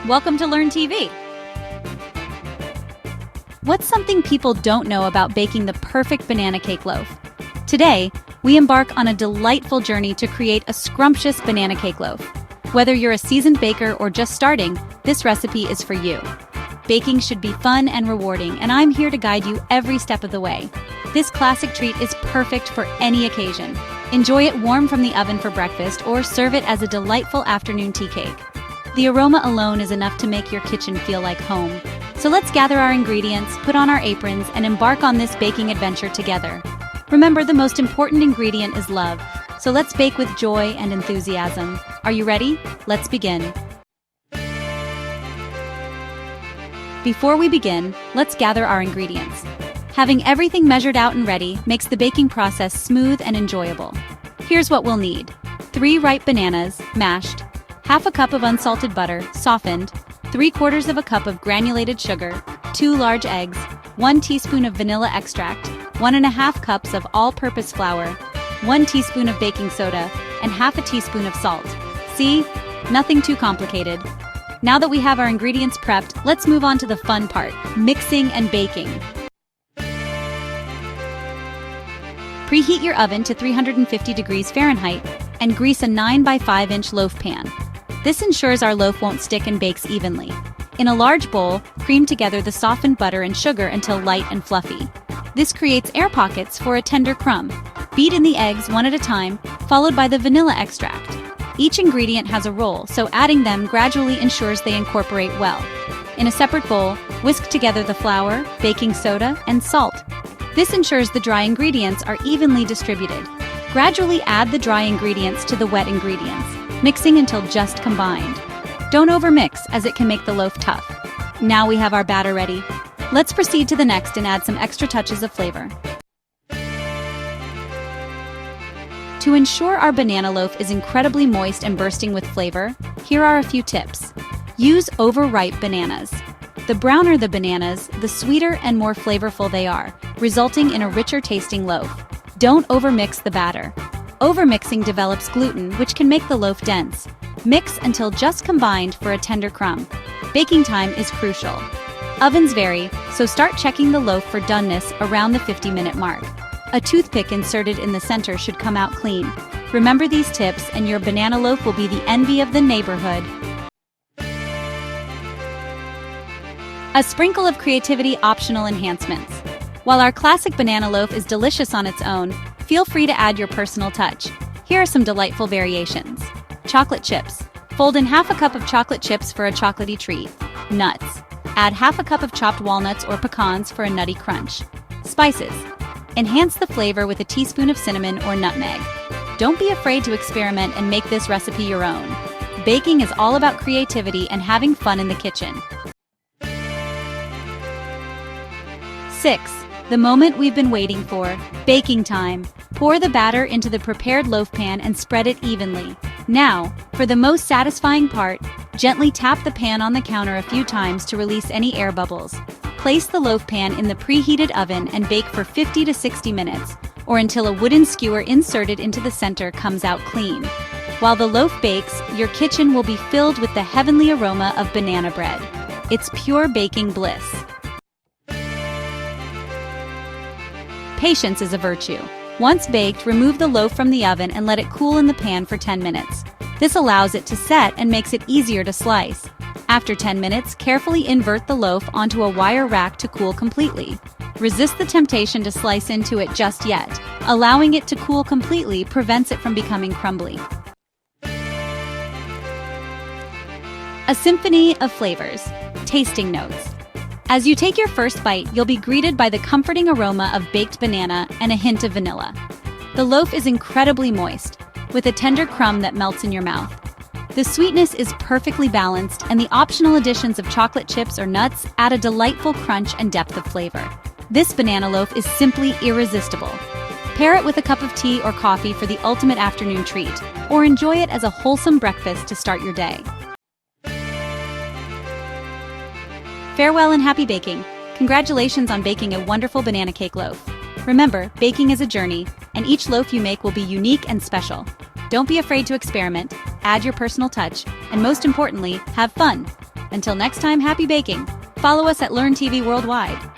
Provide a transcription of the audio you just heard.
Welcome to Learn TV. What's something people don't know about baking the perfect banana cake loaf? Today, we embark on a delightful journey to create a scrumptious banana cake loaf. Whether you're a seasoned baker or just starting, this recipe is for you. Baking should be fun and rewarding, and I'm here to guide you every step of the way. This classic treat is perfect for any occasion. Enjoy it warm from the oven for breakfast or serve it as a delightful afternoon tea cake. The aroma alone is enough to make your kitchen feel like home. So let's gather our ingredients, put on our aprons, and embark on this baking adventure together. Remember, the most important ingredient is love. So let's bake with joy and enthusiasm. Are you ready? Let's begin. Before we begin, let's gather our ingredients. Having everything measured out and ready makes the baking process smooth and enjoyable. Here's what we'll need: 3 ripe bananas, mashed, half a cup of unsalted butter, softened, 3/4 of a cup of granulated sugar, 2 large eggs, 1 teaspoon of vanilla extract, 1½ cups of all-purpose flour, 1 teaspoon of baking soda, and half a teaspoon of salt. See? Nothing too complicated. Now that we have our ingredients prepped, let's move on to the fun part: mixing and baking. Preheat your oven to 350 degrees Fahrenheit and grease a 9 by 5 inch loaf pan. This ensures our loaf won't stick and bakes evenly. In a large bowl, cream together the softened butter and sugar until light and fluffy. This creates air pockets for a tender crumb. Beat in the eggs one at a time, followed by the vanilla extract. Each ingredient has a role, so adding them gradually ensures they incorporate well. In a separate bowl, whisk together the flour, baking soda, and salt. This ensures the dry ingredients are evenly distributed. Gradually add the dry ingredients to the wet ingredients, mixing until just combined. Don't overmix, as it can make the loaf tough. Now we have our batter ready. Let's proceed to the next and add some extra touches of flavor. To ensure our banana loaf is incredibly moist and bursting with flavor, here are a few tips. Use overripe bananas. The browner the bananas, the sweeter and more flavorful they are, resulting in a richer tasting loaf. Don't overmix the batter. Overmixing develops gluten, which can make the loaf dense. Mix until just combined for a tender crumb. Baking time is crucial. Ovens vary, so start checking the loaf for doneness around the 50-minute mark. A toothpick inserted in the center should come out clean. Remember these tips and your banana loaf will be the envy of the neighborhood. A sprinkle of creativity optional enhancements. While our classic banana loaf is delicious on its own, feel free to add your personal touch. Here are some delightful variations. Chocolate chips. Fold in half a cup of chocolate chips for a chocolatey treat. Nuts. Add half a cup of chopped walnuts or pecans for a nutty crunch. Spices. Enhance the flavor with a teaspoon of cinnamon or nutmeg. Don't be afraid to experiment and make this recipe your own. Baking is all about creativity and having fun in the kitchen. 6. The moment we've been waiting for: baking time. Pour the batter into the prepared loaf pan and spread it evenly. Now, for the most satisfying part, gently tap the pan on the counter a few times to release any air bubbles. Place the loaf pan in the preheated oven and bake for 50 to 60 minutes, or until a wooden skewer inserted into the center comes out clean. While the loaf bakes, your kitchen will be filled with the heavenly aroma of banana bread. It's pure baking bliss. Patience is a virtue. Once baked, remove the loaf from the oven and let it cool in the pan for 10 minutes. This allows it to set and makes it easier to slice. After 10 minutes, carefully invert the loaf onto a wire rack to cool completely. Resist the temptation to slice into it just yet. Allowing it to cool completely prevents it from becoming crumbly. A symphony of flavors. Tasting notes. As you take your first bite, you'll be greeted by the comforting aroma of baked banana and a hint of vanilla. The loaf is incredibly moist, with a tender crumb that melts in your mouth. The sweetness is perfectly balanced, and the optional additions of chocolate chips or nuts add a delightful crunch and depth of flavor. This banana loaf is simply irresistible. Pair it with a cup of tea or coffee for the ultimate afternoon treat, or enjoy it as a wholesome breakfast to start your day. Farewell and happy baking! Congratulations on baking a wonderful banana cake loaf. Remember, baking is a journey, and each loaf you make will be unique and special. Don't be afraid to experiment, add your personal touch, and most importantly, have fun. Until next time, happy baking! Follow us at Learn TV Worldwide.